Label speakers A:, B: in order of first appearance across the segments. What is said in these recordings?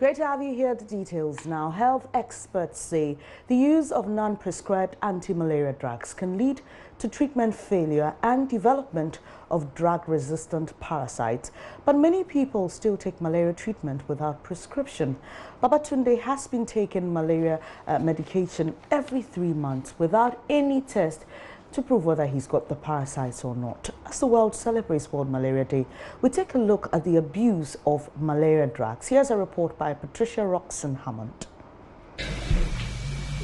A: Great to have you here. The details now. Health experts say the use of non-prescribed anti-malaria drugs can lead to treatment failure and development of drug-resistant parasites. But many people still take malaria treatment without prescription. Babatunde has been taking malaria medication every 3 months without any test to prove whether he's got the parasites or not. As the world celebrates World Malaria Day, we take a look at the abuse of malaria drugs. Here's a report by Patricia Roxon-Hammond.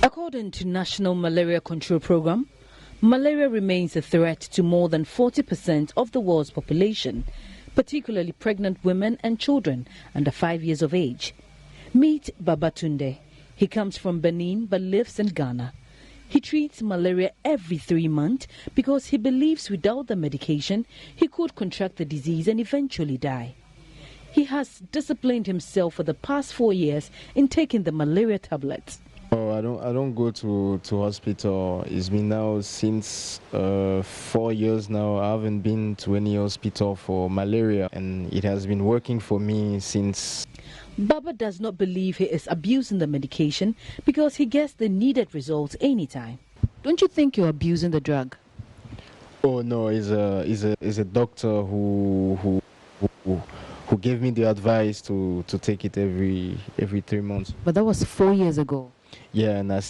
B: According to National Malaria Control Program, malaria remains a threat to more than 40% of the world's population, particularly pregnant women and children under 5 years of age. Meet Babatunde. He comes from Benin but lives in Ghana. He treats malaria every 3 months because he believes without the medication, he could contract the disease and eventually die. He has disciplined himself for the past 4 years in taking the malaria tablets.
C: Oh, I don't go to hospital. It's been now since 4 years now. I haven't been to any hospital for malaria, and it has been working for me since.
B: Baba does not believe he is abusing the medication because he gets the needed results anytime. Don't you think you're abusing the drug?
C: Oh no, is a doctor who gave me the advice to take it every 3 months.
B: But that was 4 years ago.
C: Yeah, and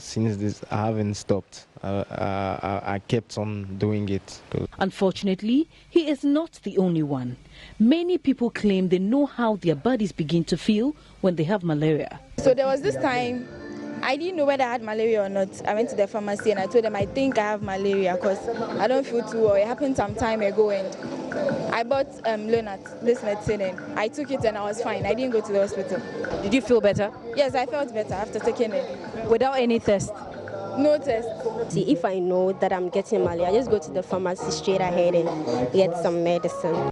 C: since this I haven't stopped. I kept on doing it.
B: Unfortunately, he is not the only one. Many people claim they know how their bodies begin to feel when they have malaria.
D: So there was this time I didn't know whether I had malaria or not. I went to the pharmacy and I told them I think I have malaria because I don't feel too well. It happened some time ago and I bought Lonat, this medicine, and I took it and I was fine. I didn't go to the hospital.
B: Did you feel better?
D: Yes, I felt better after taking it.
B: Without any test?
D: No test.
E: See, if I know that I'm getting malaria, I just go to the pharmacy straight ahead and get some medicine.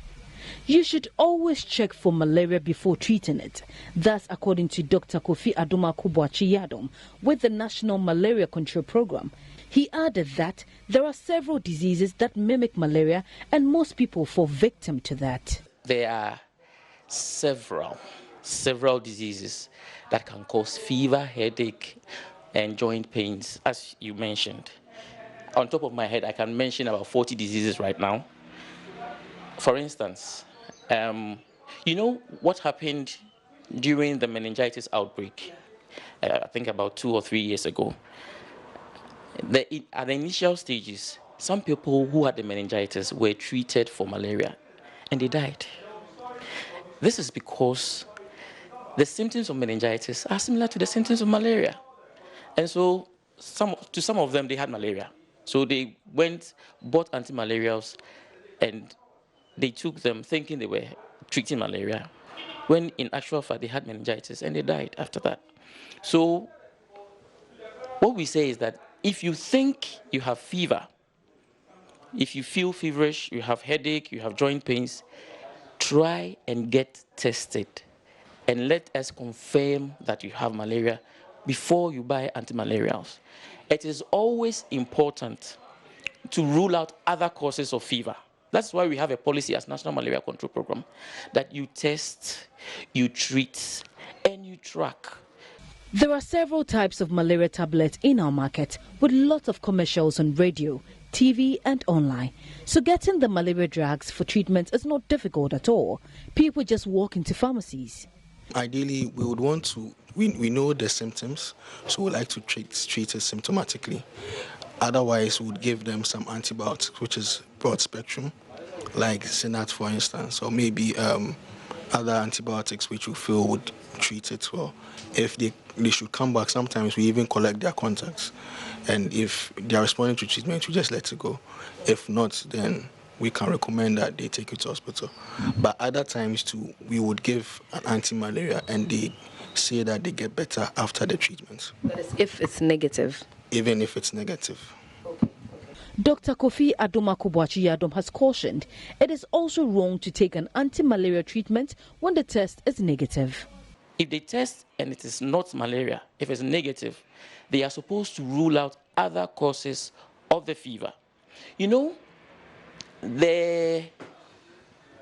B: You should always check for malaria before treating it. That's according to Dr. Kofi Adomako with the National Malaria Control Program. He added that there are several diseases that mimic malaria and most people fall victim to that.
F: There are several diseases that can cause fever, headache, and joint pains, as you mentioned. On top of my head, I can mention about 40 diseases right now. For instance, you know what happened during the meningitis outbreak, I think about 2 or 3 years ago. At the initial stages, some people who had the meningitis were treated for malaria and they died. This is because the symptoms of meningitis are similar to the symptoms of malaria. And so to some of them, they had malaria. So they bought antimalarials, and they took them thinking they were treating malaria, when in actual fact they had meningitis and they died after that. So what we say is that if you think you have fever, if you feel feverish, you have headache, you have joint pains, try and get tested and let us confirm that you have malaria before you buy antimalarials. It is always important to rule out other causes of fever. That's why we have a policy as National Malaria Control Program that you test, you treat, and you track.
B: There are several types of malaria tablets in our market with lots of commercials on radio, TV and online. So getting the malaria drugs for treatment is not difficult at all. People just walk into pharmacies.
G: Ideally, we would want to, we know the symptoms, so we like to treat it symptomatically. Otherwise, we would give them some antibiotics, which is broad spectrum, like Sinat, for instance, or maybe other antibiotics which we feel would treat it well. If they should come back, sometimes we even collect their contacts. And if they are responding to treatment, we just let it go. If not, then we can recommend that they take it to hospital. But other times too, we would give an anti-malaria and they say that they get better after the treatment.
B: That is if it's negative?
G: Even if it's negative.
B: Dr. Kofi Adomako has cautioned it is also wrong to take an anti-malaria treatment when the test is negative.
F: If they test and it is not malaria, if it's negative, they are supposed to rule out other causes of the fever. You know,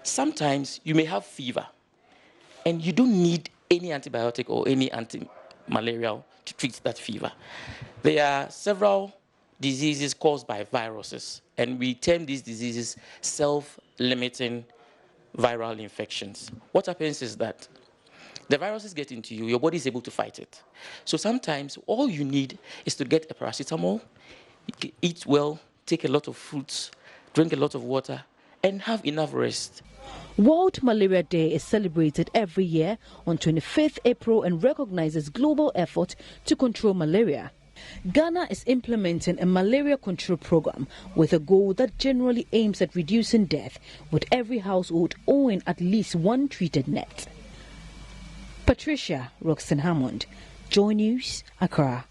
F: sometimes you may have fever and you don't need any antibiotic or any antimalarial to treat that fever. There are several diseases caused by viruses, and we term these diseases self-limiting viral infections. What happens is that the viruses get into you, your body is able to fight it. So sometimes all you need is to get a paracetamol, eat well, take a lot of fruits, drink a lot of water, and have enough rest.
B: World Malaria Day is celebrated every year on 25th April and recognizes global effort to control malaria. Ghana is implementing a malaria control program with a goal that generally aims at reducing death, with every household owning at least one treated net. Patricia Roxton Hammond, JoyNews, Accra.